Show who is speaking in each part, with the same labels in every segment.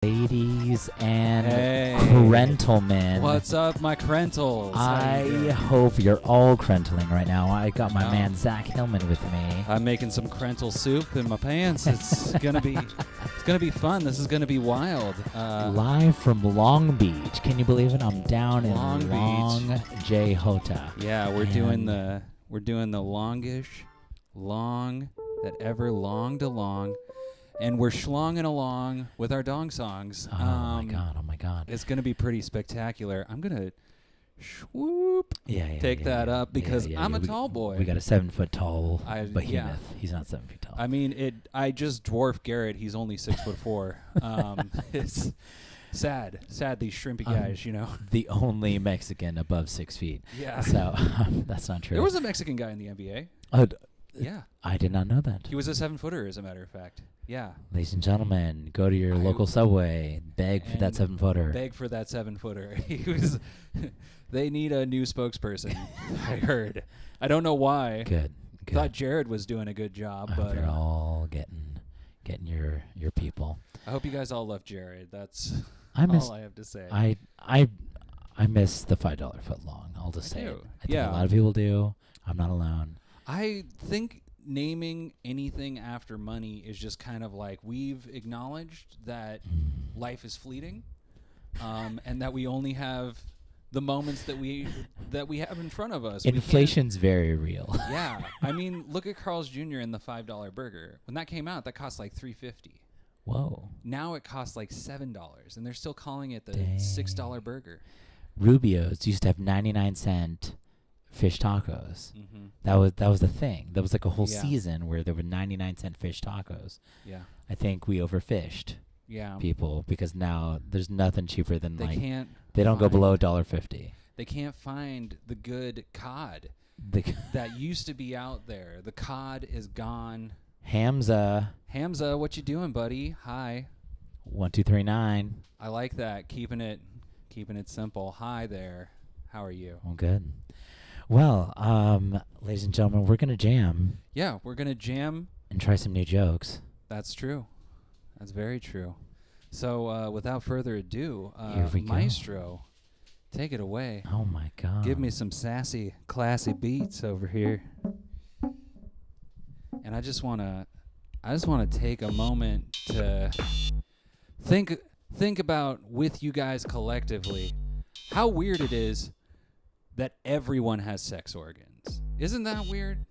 Speaker 1: Ladies and
Speaker 2: Hey.
Speaker 1: Krentelmen.
Speaker 2: What's up, my Krentels?
Speaker 1: I hope you're all Krentling right now. I got my man Zack Hillman with me.
Speaker 2: I'm making some Krentel soup in my pants. It's gonna be fun. This is gonna be wild.
Speaker 1: Live from Long Beach. Can you believe it? I'm down in
Speaker 2: Long
Speaker 1: Long J Hota.
Speaker 2: Yeah, we're doing the longish, long that ever longed along. And we're schlonging along with our dong songs.
Speaker 1: Oh my god.
Speaker 2: It's going to be pretty spectacular. I'm going to take that up because I'm a tall boy.
Speaker 1: We got a 7 foot tall behemoth.
Speaker 2: Yeah.
Speaker 1: He's not 7 feet tall.
Speaker 2: I mean, I just dwarf Garrett. He's only 6'4". It's sad these shrimpy guys, you know.
Speaker 1: The only Mexican above 6 feet.
Speaker 2: Yeah.
Speaker 1: So that's not true.
Speaker 2: There was a Mexican guy in the NBA. Yeah.
Speaker 1: I did not know that.
Speaker 2: He was a 7-footer, as a matter of fact. Yeah.
Speaker 1: Ladies and gentlemen, go to your local Subway, beg for that 7-footer.
Speaker 2: Beg for that 7-footer. They need a new spokesperson, I heard. I don't know why.
Speaker 1: Good.
Speaker 2: Thought Jared was doing a good job, but
Speaker 1: they're all getting your people.
Speaker 2: I hope you guys all love Jared. That's all I have to say.
Speaker 1: I miss the $5 foot long. I'll just say it. I think a lot of people do. I'm not alone.
Speaker 2: I think naming anything after money is just kind of like we've acknowledged that life is fleeting, and that we only have the moments that we have in front of us.
Speaker 1: Inflation's very real.
Speaker 2: Yeah, I mean, look at Carl's Jr. and the $5 burger. When that came out, that cost like $3.50.
Speaker 1: Whoa!
Speaker 2: Now it costs like $7, and they're still calling it the $6 burger.
Speaker 1: Rubio's used to have 99-cent fish tacos.
Speaker 2: Mm-hmm.
Speaker 1: That was the thing. That was like a whole season where there were 99-cent fish tacos.
Speaker 2: Yeah.
Speaker 1: I think we overfished.
Speaker 2: Yeah.
Speaker 1: People, because now there's nothing cheaper than they don't go below $1.50.
Speaker 2: They can't find the good cod that used to be out there. The cod is gone.
Speaker 1: Hamza,
Speaker 2: what you doing, buddy? Hi.
Speaker 1: 1239.
Speaker 2: I like that. Keeping it simple. Hi there. How are you?
Speaker 1: Oh, good. Well, ladies and gentlemen, we're gonna jam.
Speaker 2: Yeah, we're gonna jam
Speaker 1: and try some new jokes.
Speaker 2: That's true. That's very true. So, without further ado,
Speaker 1: Here we
Speaker 2: Maestro, take it away.
Speaker 1: Oh my God!
Speaker 2: Give me some sassy, classy beats over here. And I just wanna take a moment to think about with you guys collectively how weird it is that everyone has sex organs. Isn't that weird?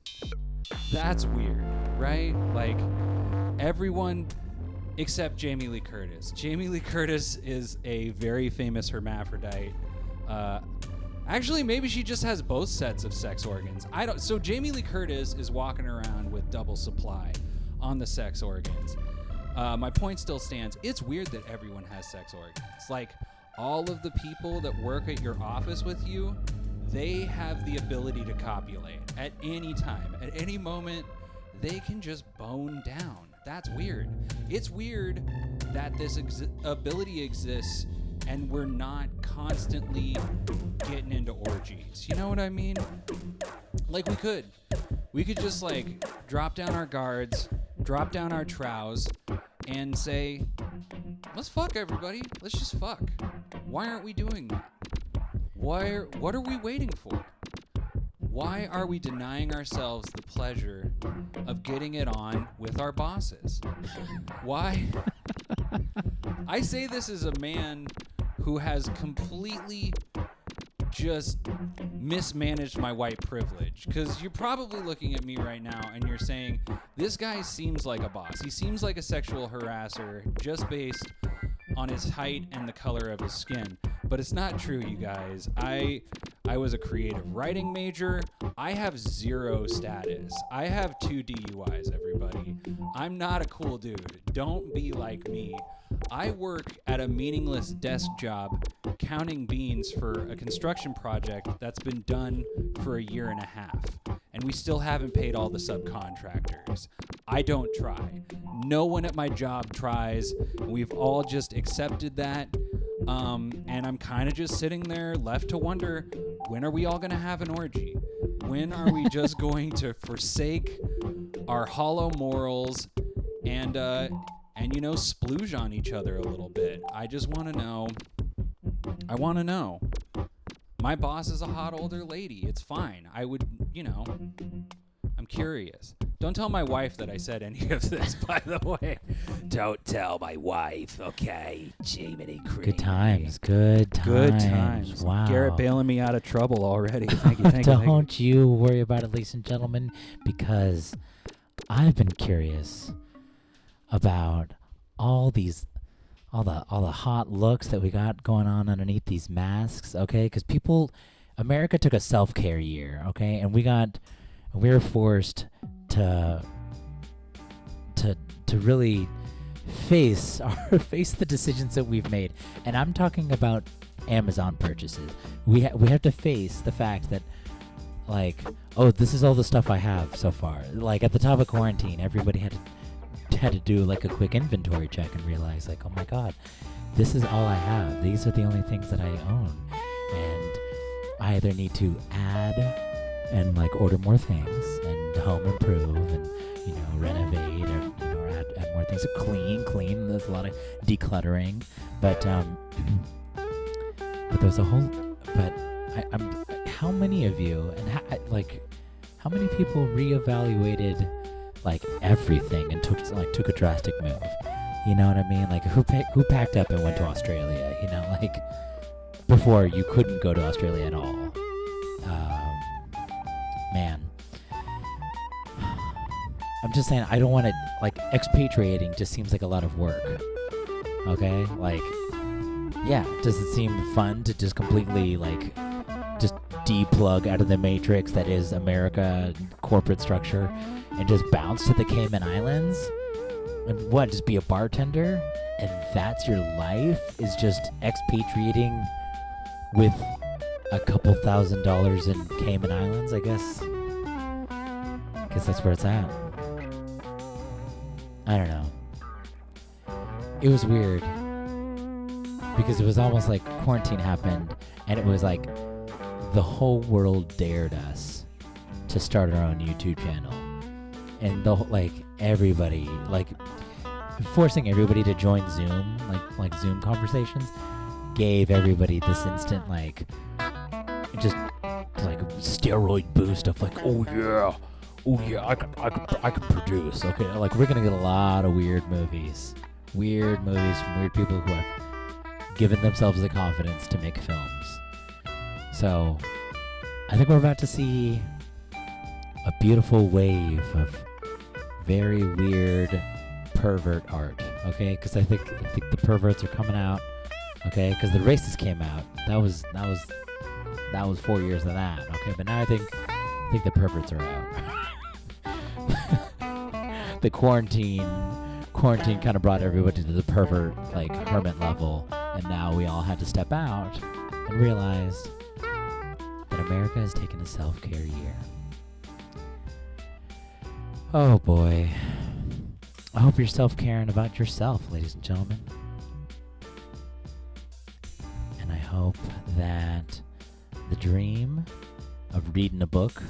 Speaker 2: That's weird, right? Like, everyone except Jamie Lee Curtis. Jamie Lee Curtis is a very famous hermaphrodite. Actually, maybe she just has both sets of sex organs. So Jamie Lee Curtis is walking around with double supply on the sex organs. My point still stands. It's weird that everyone has sex organs. Like, all of the people that work at your office with you, they have the ability to copulate at any time. At any moment, they can just bone down. That's weird. It's weird that this ability exists and we're not constantly getting into orgies. You know what I mean? Like, we could just like drop down our guards, drop down our trows, and say, let's fuck, everybody. Let's just fuck. Why aren't we doing that? What are we waiting for? Why are we denying ourselves the pleasure of getting it on with our bosses? Why? I say this as a man who has completely just mismanaged my white privilege, because you're probably looking at me right now and you're saying, this guy seems like a boss. He seems like a sexual harasser just based on his height and the color of his skin. But it's not true, you guys. I was a creative writing major. I have 0 status. I have 2 DUIs, everybody. I'm not a cool dude. Don't be like me. I work at a meaningless desk job counting beans for a construction project that's been done for a year and a half. And we still haven't paid all the subcontractors. I don't try. No one at my job tries. We've all just accepted that. And I'm kind of just sitting there left to wonder, when are we all going to have an orgy? When are we just going to forsake our hollow morals and and, splooge on each other a little bit. I just want to know. I want to know. My boss is a hot older lady. It's fine. I would, I'm curious. Don't tell my wife that I said any of this, by the way. Don't tell my wife, okay? Jiminy creamy.
Speaker 1: Good times. Good times. Wow.
Speaker 2: Garrett bailing me out of trouble already. Thank you.
Speaker 1: Don't you worry about it, ladies and gentlemen, because I've been curious about all the hot looks that we got going on underneath these masks, okay? Because America took a self-care year, okay? And we were forced to really face the decisions that we've made. And I'm talking about Amazon purchases. We have to face the fact that, like, oh, this is all the stuff I have so far. Like, at the top of quarantine, everybody had to do like a quick inventory check and realize, like, oh my god, this is all I have. These are the only things that I own, and I either need to add and like order more things and home improve and renovate or add more things. So clean. There's a lot of decluttering, but there's a whole. But I'm. How many of you and how many people reevaluated like everything and took a drastic move? You know what I mean? Like who packed up and went to Australia? Like before you couldn't go to Australia at all. Man, I'm just saying I don't want to, like, expatriating just seems like a lot of work. Okay? Like, yeah, does it seem fun to just completely, like, just deplug out of the matrix that is America corporate structure and just bounce to the Cayman Islands? And what, just be a bartender? And that's your life? Is just expatriating with a couple $1,000s in Cayman Islands, I guess. That's where it's at. I don't know. It was weird because it was almost like quarantine happened and it was like the whole world dared us to start our own YouTube channel, and everybody, like, forcing everybody to join Zoom, like Zoom conversations, gave everybody this instant, like, just like steroid boost of like, oh yeah, I could produce. Okay, like we're gonna get a lot of weird movies from weird people who have given themselves the confidence to make films. So I think we're about to see a beautiful wave of very weird pervert art. Okay, because I think the perverts are coming out. Okay, because the racists came out. That was 4 years of that. Okay, but now I think the perverts are out. The quarantine kind of brought everybody to the pervert, like, hermit level, and now we all had to step out and realize that America has taken a self-care year. Oh boy. I hope you're self-caring about yourself, ladies and gentlemen. And I hope that the dream of reading a book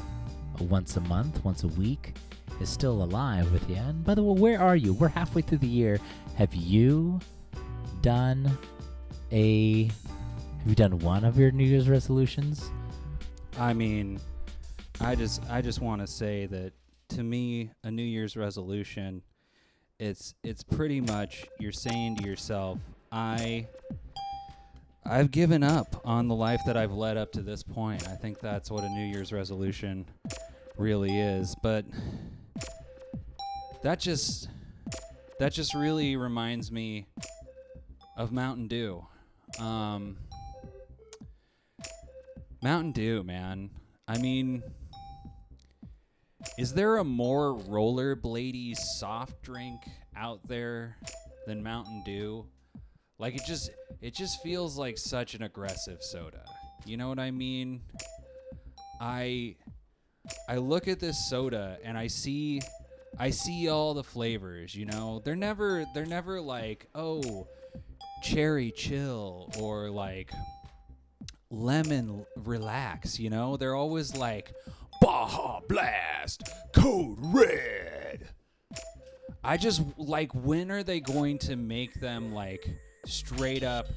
Speaker 1: once a month, once a week, is still alive with you. And by the way, where are you? We're halfway through the year. Have you done one of your New Year's resolutions?
Speaker 2: I mean, I just want to say that to me, a New Year's resolution, it's pretty much you're saying to yourself, I've given up on the life that I've led up to this point. I think that's what a New Year's resolution really is. But that just really reminds me of Mountain Dew. Mountain Dew, man. I mean, is there a more rollerbladey soft drink out there than Mountain Dew? Like, it just feels like such an aggressive soda. You know what I mean? I look at this soda and I see all the flavors, you know? They're never like, oh, cherry chill or like lemon relax, you know? They're always like Baja Blast, Code Red. I just like, when are they going to make them like straight up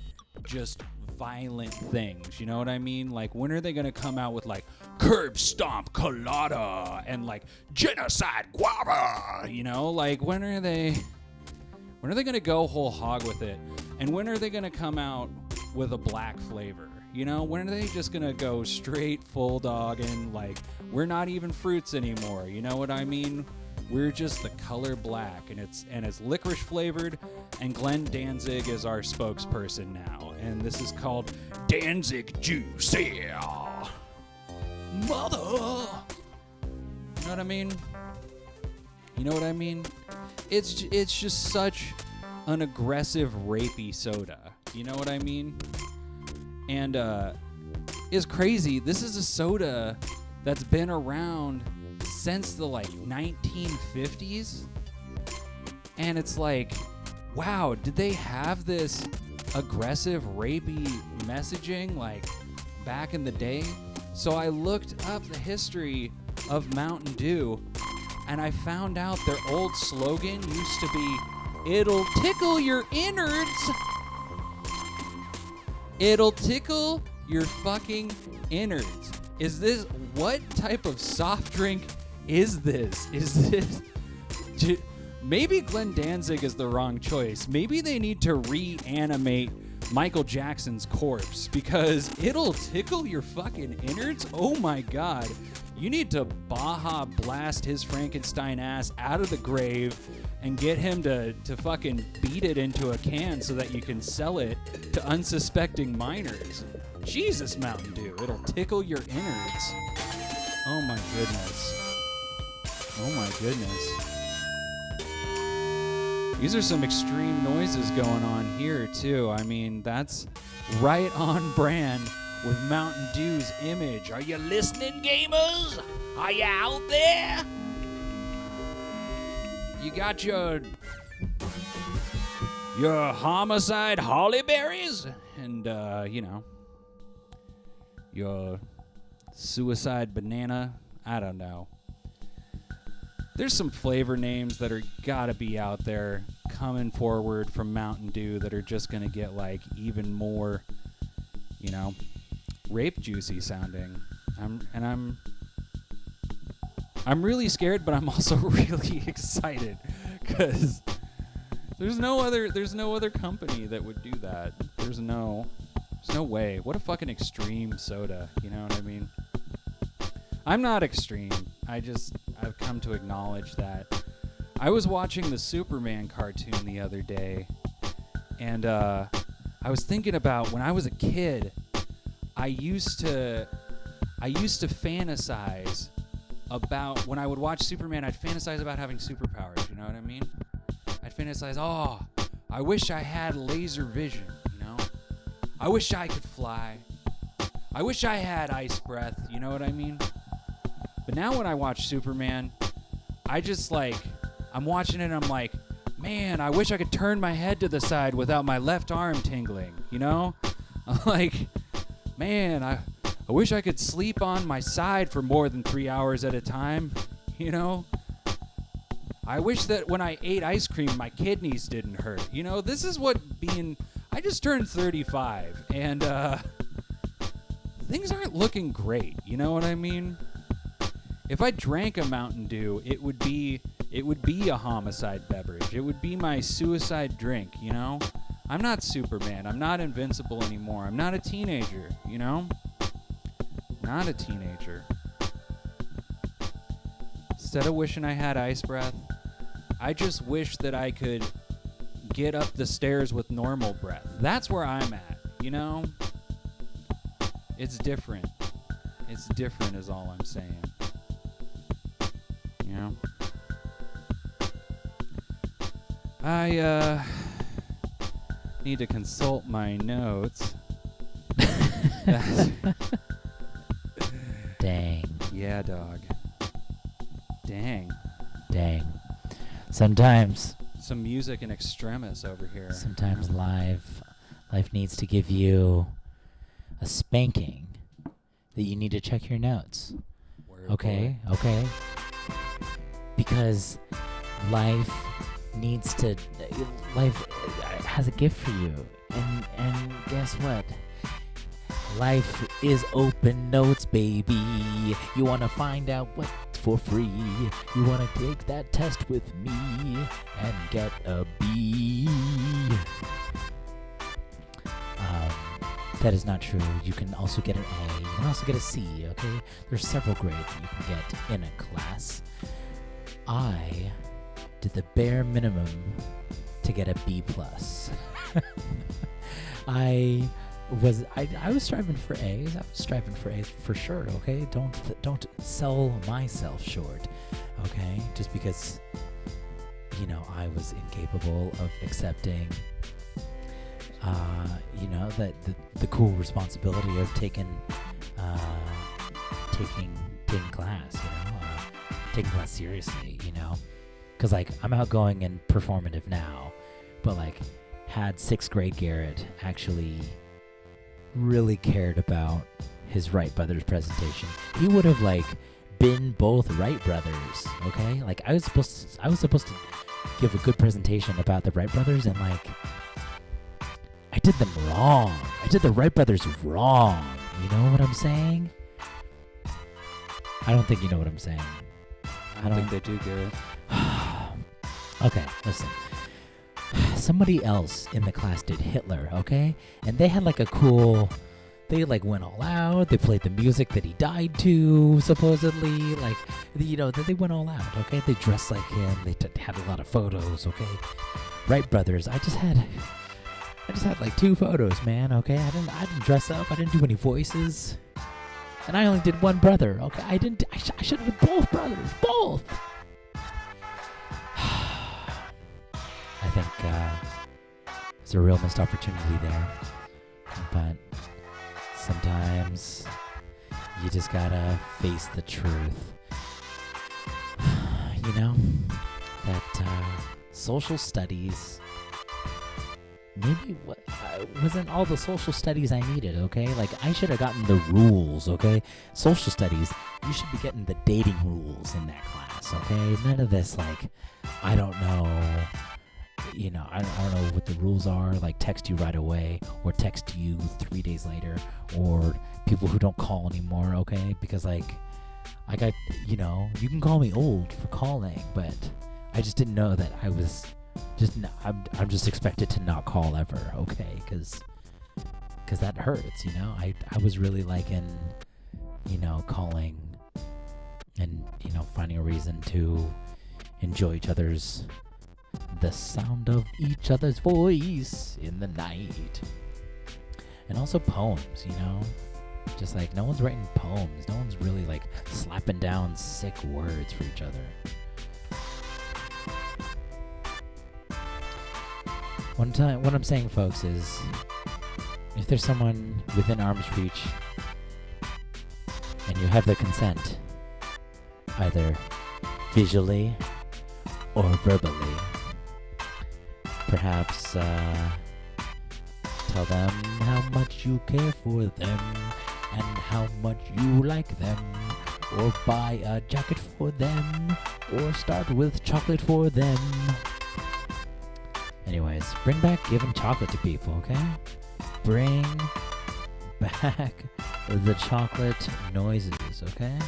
Speaker 2: just violent things? You know what I mean? Like, when are they going to come out with like curb stomp colada and like genocide guava? You know, like, when are they going to go whole hog with it? And when are they going to come out with a black flavor? You know, when are they just going to go straight full dog and like, we're not even fruits anymore? You know what I mean? We're just the color black, and it's licorice flavored, and Glenn Danzig is our spokesperson now, and this is called Danzig Juice. Yeah. Mother. You know what I mean? You know what I mean? It's just such an aggressive, rapey soda. You know what I mean? And it's crazy. This is a soda that's been around since the like 1950s, and it's like, wow, did they have this aggressive, rapey messaging like back in the day? So I looked up the history of Mountain Dew, and I found out their old slogan used to be, "It'll tickle your innards." It'll tickle your fucking innards. Is this, what type of soft drink is this? Maybe Glenn Danzig is the wrong choice. Maybe they need to reanimate Michael Jackson's corpse, because it'll tickle your fucking innards. Oh my God. You need to Baja blast his Frankenstein ass out of the grave and get him to fucking beat it into a can so that you can sell it to unsuspecting minors. Jesus, Mountain Dew. It'll tickle your innards. Oh my goodness. Oh my goodness. These are some extreme noises going on here too. I mean, that's right on brand with Mountain Dew's image. Are you listening, gamers? Are you out there? You got your homicide holly berries and your suicide banana. I don't know. There's some flavor names that are gotta be out there coming forward from Mountain Dew that are just gonna get like even more, rape juicy sounding. I'm really scared, but I'm also really excited because there's no other company that would do that. There's no way. What a fucking extreme soda. You know what I mean? I'm not extreme. I've come to acknowledge that. I was watching the Superman cartoon the other day, and I was thinking about when I was a kid, I used to fantasize about, when I would watch Superman, I'd fantasize about having superpowers, you know what I mean? I'd fantasize, I wish I had laser vision, I wish I could fly. I wish I had ice breath, you know what I mean? But now when I watch Superman, I'm watching it and I'm like, man, I wish I could turn my head to the side without my left arm tingling, I'm like, man, I wish I could sleep on my side for more than 3 hours at a time, I wish that when I ate ice cream, my kidneys didn't hurt. This is what I just turned 35, and things aren't looking great, you know what I mean? If I drank a Mountain Dew, it would be a homicide beverage. It would be my suicide drink, I'm not Superman. I'm not invincible anymore. I'm not a teenager, Not a teenager. Instead of wishing I had ice breath, I just wish that I could get up the stairs with normal breath. That's where I'm at, It's different. It's different is all I'm saying. I need to consult my notes.
Speaker 1: Dang.
Speaker 2: Yeah, dog. Dang.
Speaker 1: Sometimes.
Speaker 2: Some music in extremis over here.
Speaker 1: Sometimes life needs to give you a spanking that you need to check your notes.
Speaker 2: Word
Speaker 1: Okay.
Speaker 2: boy.
Speaker 1: Because life life has a gift for you, and guess what? Life is open notes, baby. You wanna find out what's for free? You wanna take that test with me and get a B? That is not true. You can also get an A. You can also get a C, okay? There's several grades that you can get in a class. I did the bare minimum to get a B+. I was striving for A's. I was striving for A's for sure, okay? Don't sell myself short, okay? Just because, I was incapable of accepting the cool responsibility of taking class, taking class seriously, because I'm outgoing and performative now, but had 6th grade Garrett actually really cared about his Wright brothers presentation, he would have been both Wright brothers, okay? I was supposed to give a good presentation about the Wright brothers, and I did them wrong. I did the Wright brothers wrong. You know what I'm saying? I don't think you know what I'm saying.
Speaker 2: I don't think they do, Garrett.
Speaker 1: Okay, listen. Somebody else in the class did Hitler, okay? And they had a cool... They went all out. They played the music that he died to, supposedly. They went all out, okay? They dressed like him. They had a lot of photos, okay? Wright brothers, I just had 2 photos, man, okay? I didn't dress up. I didn't do any voices. And I only did one brother, okay? I should have done both brothers. Both! I think there's a real missed opportunity there. But sometimes you just gotta face the truth. That social studies... Maybe wasn't all the social studies I needed, okay? I should have gotten the rules, okay? Social studies, you should be getting the dating rules in that class, okay? None of this, I don't know, I don't know what the rules are, text you right away, or text you 3 days later, or people who don't call anymore, okay? Because, I got, you can call me old for calling, but I just didn't know that I was... I'm just expected to not call ever, okay? Because that hurts, I was really liking, calling and, finding a reason to enjoy the sound of each other's voice in the night. And also poems, just no one's writing poems. No one's really slapping down sick words for each other. What I'm saying, folks, is if there's someone within arm's reach and you have their consent, either visually or verbally, perhaps tell them how much you care for them and how much you like them, or buy a jacket for them, or start with chocolate for them. Anyways, bring back giving chocolate to people, okay? Bring back the chocolate noises, okay?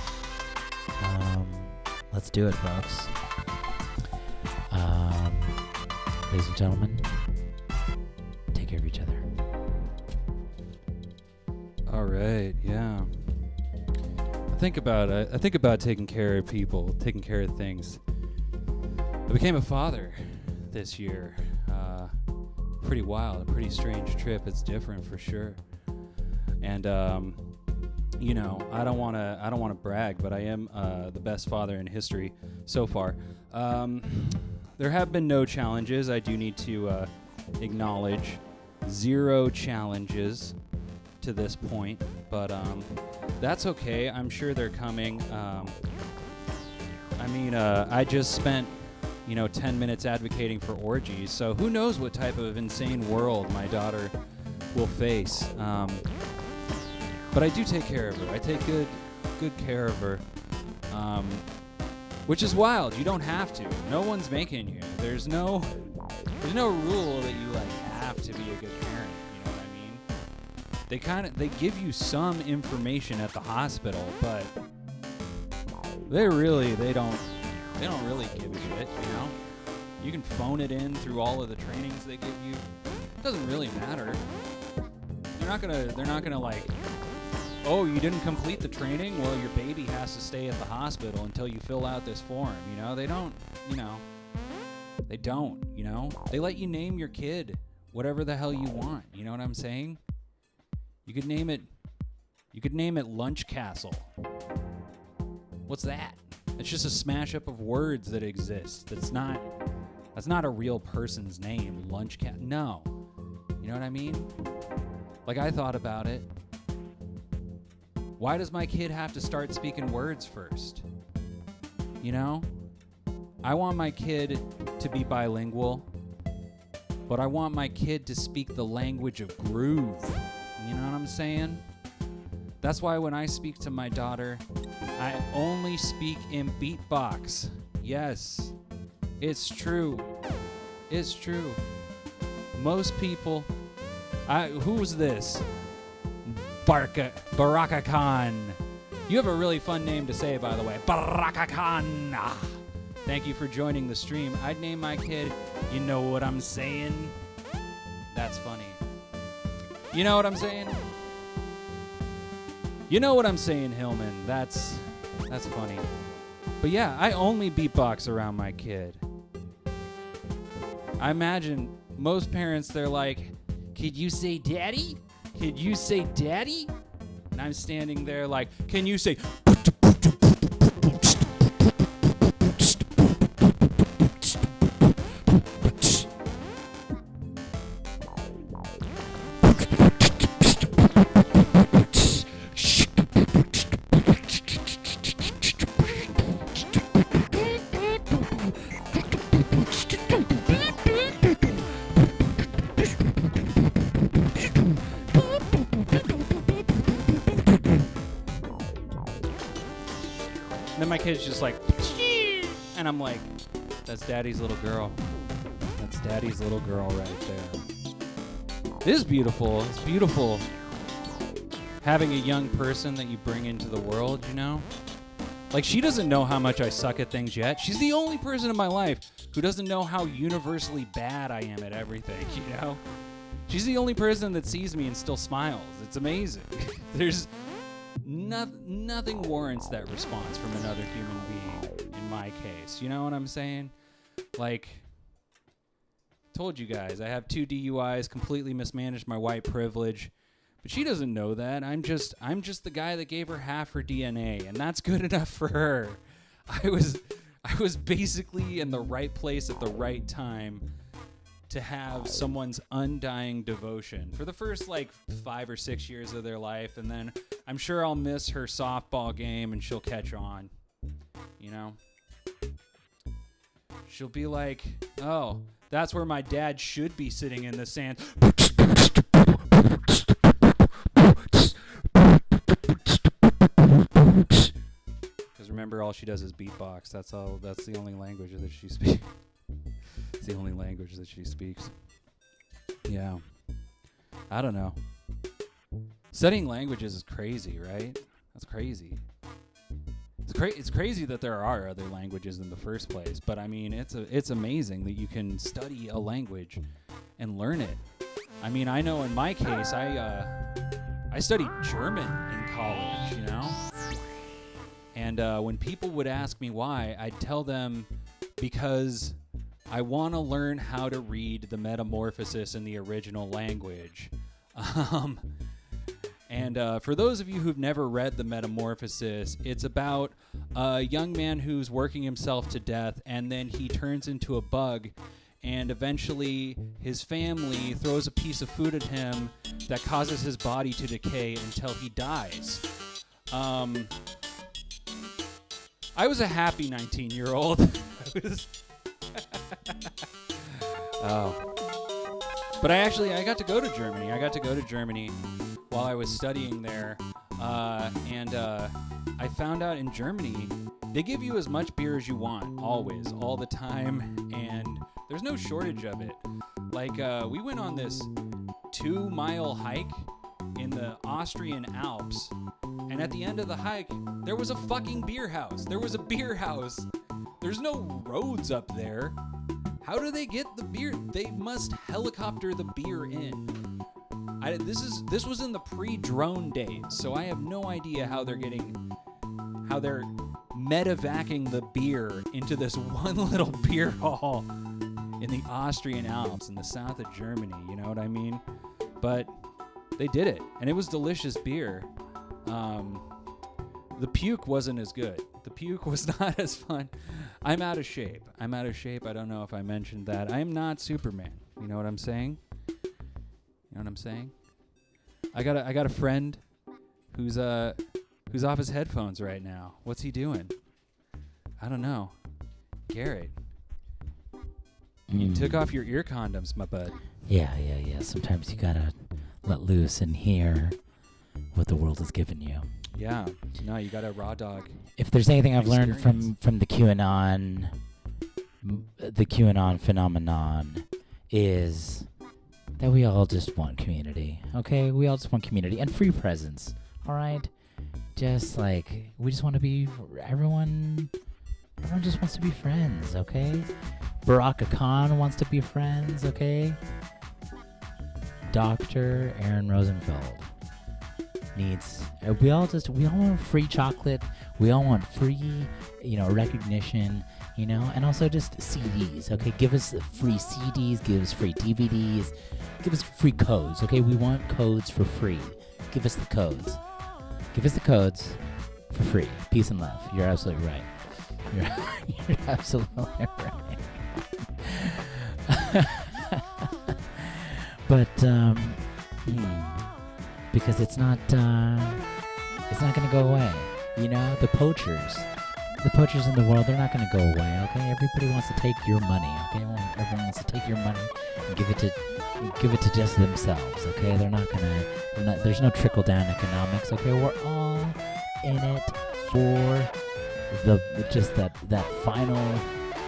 Speaker 1: Let's do it, folks. Ladies and gentlemen, take care of each other.
Speaker 2: All right, yeah. I think about taking care of people, taking care of things. I became a father this year. Pretty wild, a pretty strange trip. It's different for sure. And I don't want to brag, but I am the best father in history so far. There have been no challenges. I do need to acknowledge 0 challenges to this point, but that's okay. I'm sure they're coming. I just spent 10 minutes advocating for orgies, so who knows what type of insane world my daughter will face. But I do take care of her. I take good care of her. Which is wild. You don't have to. No one's making you. There's no rule that you like have to be a good parent. You know what I mean? They give you some information at the hospital, but they don't really give a shit. You know, you can phone it in through all of the trainings they give you. It doesn't really matter. They're not gonna like, oh, you didn't complete the training? Well, your baby has to stay at the hospital until you fill out this form. You know, they don't, you know. They let you name your kid whatever the hell you want. You know what I'm saying? You could name it Lunch Castle. What's that? It's just a smash up of words that exist. That's not a real person's name, Lunch Castle. No. You know what I mean? Like, I thought about it. Why does my kid have to start speaking words first? You know? I want my kid to be bilingual, but I want my kid to speak the language of groove. You know what I'm saying? That's why when I speak to my daughter, I only speak in beatbox. Yes, it's true. It's true. Most people... who's this? Baraka Khan. You have a really fun name to say, by the way. Baraka Khan. Thank you for joining the stream. I'd name my kid, you know what I'm saying? That's funny. You know what I'm saying? You know what I'm saying, Hillman. That's funny. But yeah, I only beatbox around my kid. I imagine most parents, they're like, could you say daddy? Could you say daddy? And I'm standing there like, can you say... Kid's just like, and I'm like, that's daddy's little girl. That's daddy's little girl right there. It is beautiful. It's beautiful having a young person that you bring into the world, you know? Like, she doesn't know how much I suck at things yet. She's the only person in my life who doesn't know how universally bad I am at everything, you know? She's the only person that sees me and still smiles. It's amazing. There's nothing warrants that response from another human being in my case. You know what I'm saying? Like, told you guys, I have 2 DUIs, completely mismanaged my white privilege, but she doesn't know that. I'm just the guy that gave her half her DNA, and that's good enough for her. I was basically in the right place at the right time to have someone's undying devotion for the first 5 or 6 years of their life, and then I'm sure I'll miss her softball game and she'll catch on, you know? She'll be like, oh, that's where my dad should be sitting in the sand. Because remember, all she does is beatbox. That's the only language that she speaks. It's the only language that she speaks. Yeah. I don't know. Studying languages is crazy, right? That's crazy. It's crazy that there are other languages in the first place, but I mean, it's amazing that you can study a language and learn it. I mean, I know in my case, I studied German in college, you know? And when people would ask me why, I'd tell them because I want to learn how to read the Metamorphosis in the original language. And for those of you who've never read The Metamorphosis, it's about a young man who's working himself to death, and then he turns into a bug, and eventually his family throws a piece of food at him that causes his body to decay until he dies. I was a happy 19-year-old. But I got to go to Germany. I got to go to Germany while I was studying there, and I found out in Germany They give you as much beer as you want, always, all the time, and there's no shortage of it. Like, we went on this 2-mile hike in the Austrian Alps, and at the end of the hike, there was a fucking beer house. There was a beer house. There's no roads up there. How do they get the beer? They must helicopter the beer in. This was in the pre-drone days, so I have no idea how they're medevacing the beer into this one little beer hall in the Austrian Alps in the south of Germany, you know what I mean? But they did it, and it was delicious beer. The puke wasn't as good. The puke was not as fun. I'm out of shape. I don't know if I mentioned that. I am not Superman. You know what I'm saying? I got a friend who's off his headphones right now. What's he doing? I don't know. Garrett, you took off your ear condoms, my bud.
Speaker 1: Yeah. Sometimes you gotta let loose and hear what the world has given you.
Speaker 2: Yeah. No, you got a raw dog.
Speaker 1: If there's anything I've learned from the QAnon phenomenon, is that we all just want community. Okay, we all just want community and free presence. All right, just like we just want to be everyone. Everyone just wants to be friends. Okay, Barack Khan wants to be friends. Okay, Dr. Aaron Rosenfeld needs. We all want free chocolate. We all want free, recognition. And also just CDs. Okay, give us free CDs. Give us free DVDs. Give us free codes. Okay, we want codes for free. Give us the codes. Give us the codes for free. Peace and love. You're absolutely right. You're absolutely right. But because it's not gonna go away. The poachers in the world, they're not gonna go away. Okay, everybody wants to take your money. Okay, everyone wants to take your money and give it to just themselves. Okay, there's no trickle down economics. Okay, we're all in it for that final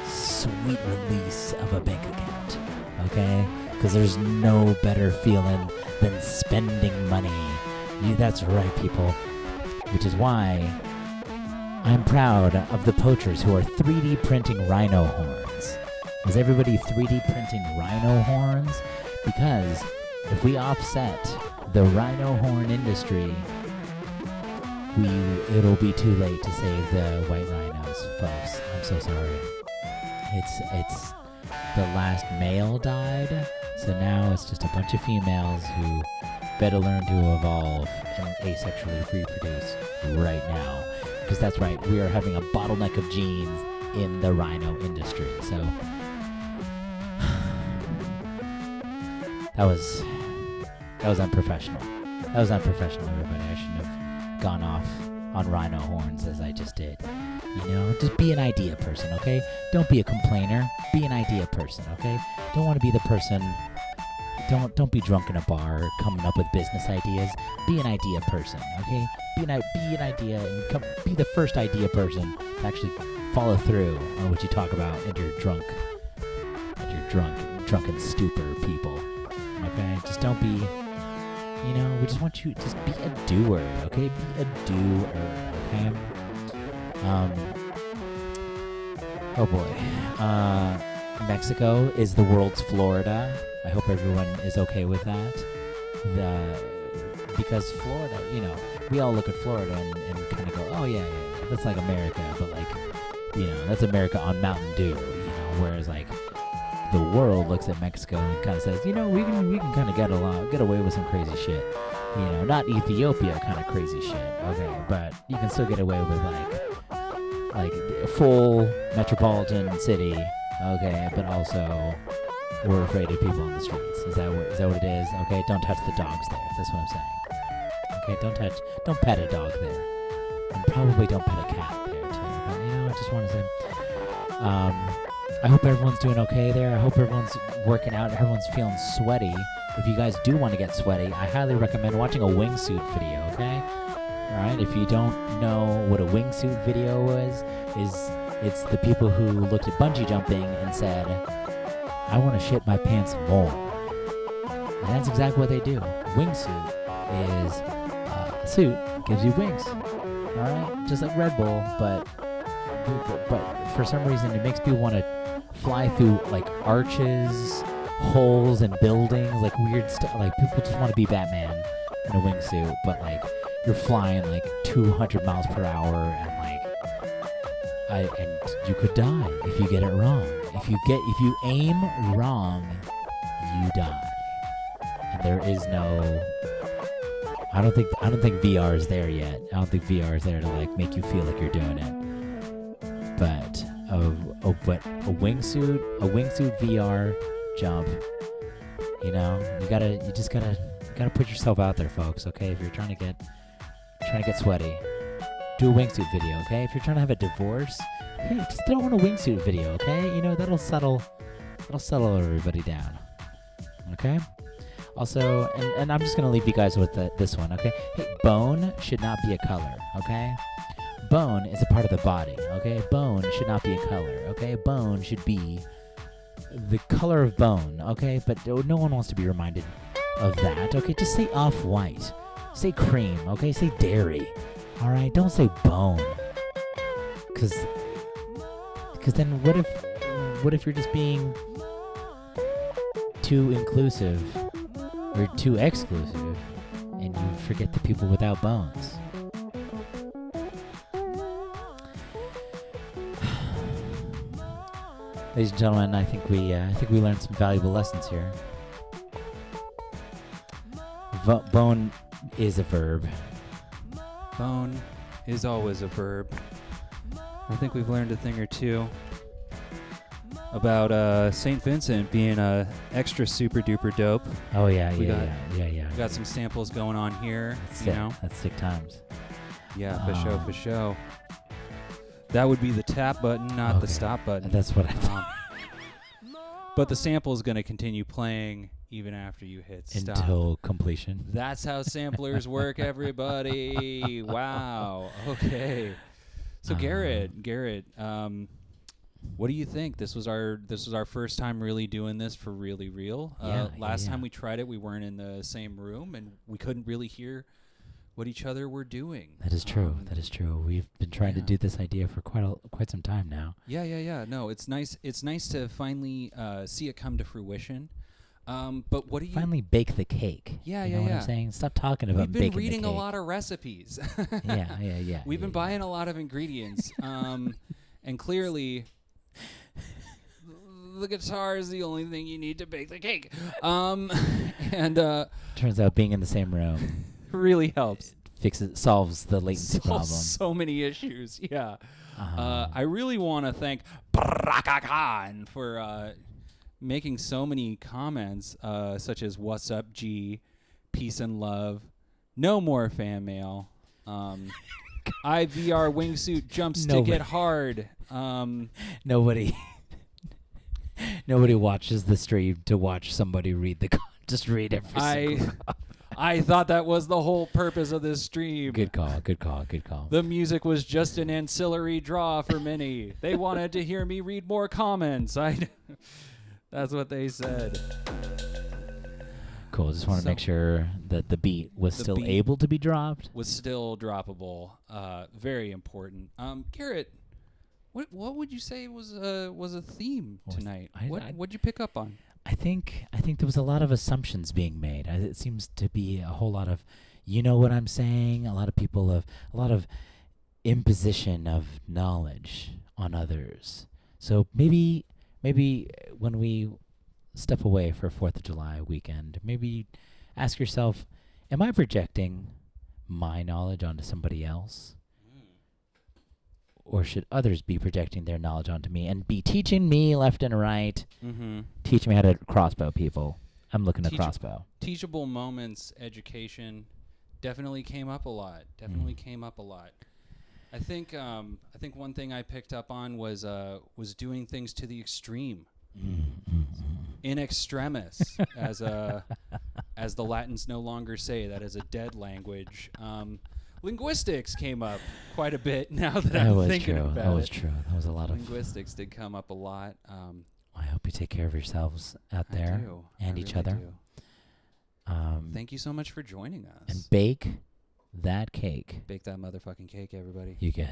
Speaker 1: sweet release of a bank account. Okay, because there's no better feeling than spending money. That's right, people. Which is why I'm proud of the poachers who are 3D printing rhino horns. Is everybody 3D printing rhino horns? Because if we offset the rhino horn industry, it'll be too late to save the white rhinos, folks. I'm so sorry. It's the last male died, so now it's just a bunch of females who better learn to evolve and asexually reproduce right now. Because that's right, we are having a bottleneck of genes in the rhino industry. So that was unprofessional. That was unprofessional, everybody. I shouldn't have gone off on rhino horns as I just did. Just be an idea person, okay? Don't be a complainer. Be an idea person, okay? Don't want to be the person. Don't be drunk in a bar coming up with business ideas. Be an idea person, okay? Be an idea and be the first idea person to actually follow through on what you talk about at your drunken stupor, people. Okay? Just don't be. We just want you to just be a doer, okay? Be a doer, okay? Oh boy. Mexico is the world's Florida. I hope everyone is okay with that. Because Florida, we all look at Florida and kind of go, oh yeah, that's like America, but that's America on Mountain Dew, whereas like the world looks at Mexico and kind of says, we can kind of get away with some crazy shit, not Ethiopia kind of crazy shit, okay, but you can still get away with like a full metropolitan city, okay, but also we're afraid of people on the streets. Is that what it is? Okay, don't touch the dogs there. That's what I'm saying. Okay, don't pet a dog there, and probably don't pet a cat there too. But I just want to say, I hope everyone's doing okay there. I hope everyone's working out. Everyone's feeling sweaty. If you guys do want to get sweaty, I highly recommend watching a wingsuit video. Okay, All right. If you don't know what a wingsuit video it's the people who looked at bungee jumping and said, "I want to shit my pants more." And that's exactly what they do. Wingsuit is a suit gives you wings. All right, just like Red Bull, but for some reason it makes people want to fly through like arches, holes, and buildings, like weird stuff. Like people just want to be Batman in a wingsuit, but like you're flying like 200 miles per hour, and and you could die if you get it wrong. If you aim wrong, you die. And there is no. I don't think VR is there yet. I don't think VR is there to like make you feel like you're doing it. But a wingsuit VR jump. You just gotta put yourself out there, folks. Okay, if you're trying to get sweaty, do a wingsuit video. Okay, if you're trying to have a divorce, hey, just throw in a wingsuit video. Okay, that'll settle everybody down. Okay. Also, and I'm just going to leave you guys with this one, okay? Hey, bone should not be a color, okay? Bone is a part of the body, okay? Bone should not be a color, okay? Bone should be the color of bone, okay? But no one wants to be reminded of that, okay? Just say off-white. Say cream, okay? Say dairy, all right? Don't say bone. Because then what if you're just being too inclusive or too exclusive, and you forget the people without bones? Ladies and gentlemen, I think we learned some valuable lessons here. Bone is a verb.
Speaker 2: Bone is always a verb. I think we've learned a thing or two about St. Vincent being extra super duper dope.
Speaker 1: Oh yeah.
Speaker 2: We got some samples going on here.
Speaker 1: That's sick times.
Speaker 2: Yeah, for sure. That would be the tap button, not the stop button.
Speaker 1: That's what I thought.
Speaker 2: But the sample is going to continue playing even after you hit stop.
Speaker 1: Until completion.
Speaker 2: That's how samplers work, everybody. Wow. Okay. So Garrett, what do you think? This was our first time really doing this for really real. Last time we tried it, we weren't in the same room and we couldn't really hear what each other were doing.
Speaker 1: That is true. That is true. We've been trying to do this idea for quite some time now.
Speaker 2: Yeah. No, it's nice. It's nice to finally see it come to fruition. But what do you
Speaker 1: finally bake the cake?
Speaker 2: Yeah.
Speaker 1: You know what I'm saying? Stop talking about baking the cake.
Speaker 2: We've been reading a lot of recipes.
Speaker 1: Yeah.
Speaker 2: We've been buying a lot of ingredients, and clearly, the guitar is the only thing you need to bake the cake. And
Speaker 1: turns out being in the same room
Speaker 2: really helps.
Speaker 1: Solves the latency problem.
Speaker 2: So many issues. Yeah. I really want to thank Brakakan for making so many comments, such as "What's up, G? Peace and love. No more fan mail. IVR wingsuit jumps to get hard."
Speaker 1: Nobody watches the stream to watch somebody read the just read every single.
Speaker 2: I thought that was the whole purpose of this stream.
Speaker 1: Good call.
Speaker 2: The music was just an ancillary draw for many. They wanted to hear me read more comments. That's what they said.
Speaker 1: Cool. Just want to make sure that the beat was still able to be dropped.
Speaker 2: Was still droppable. Very important. Garrett, what would you say was a theme tonight? What'd you pick up on?
Speaker 1: I think there was a lot of assumptions being made. It seems to be a whole lot of, you know what I'm saying? A lot of imposition of knowledge on others. So maybe when we step away for 4th of July weekend, maybe ask yourself, am I projecting my knowledge onto somebody else? Or should others be projecting their knowledge onto me and be teaching me left and right? Mm-hmm. Teach me how to crossbow people. I'm looking to crossbow.
Speaker 2: Teachable moments, education, definitely came up a lot. I think one thing I picked up on was doing things to the extreme, in extremis, as the Latins no longer say. That is a dead language. Linguistics came up quite a bit now that
Speaker 1: That
Speaker 2: I'm
Speaker 1: was
Speaker 2: thinking
Speaker 1: true.
Speaker 2: about
Speaker 1: That was
Speaker 2: it.
Speaker 1: true. That was a lot of.
Speaker 2: Linguistics did come up a lot.
Speaker 1: I hope you take care of yourselves out
Speaker 2: I
Speaker 1: there
Speaker 2: do.
Speaker 1: and
Speaker 2: I
Speaker 1: each
Speaker 2: really
Speaker 1: other.
Speaker 2: do. Thank you so much for joining us.
Speaker 1: And bake that cake.
Speaker 2: Bake that motherfucking cake, everybody.
Speaker 1: You guys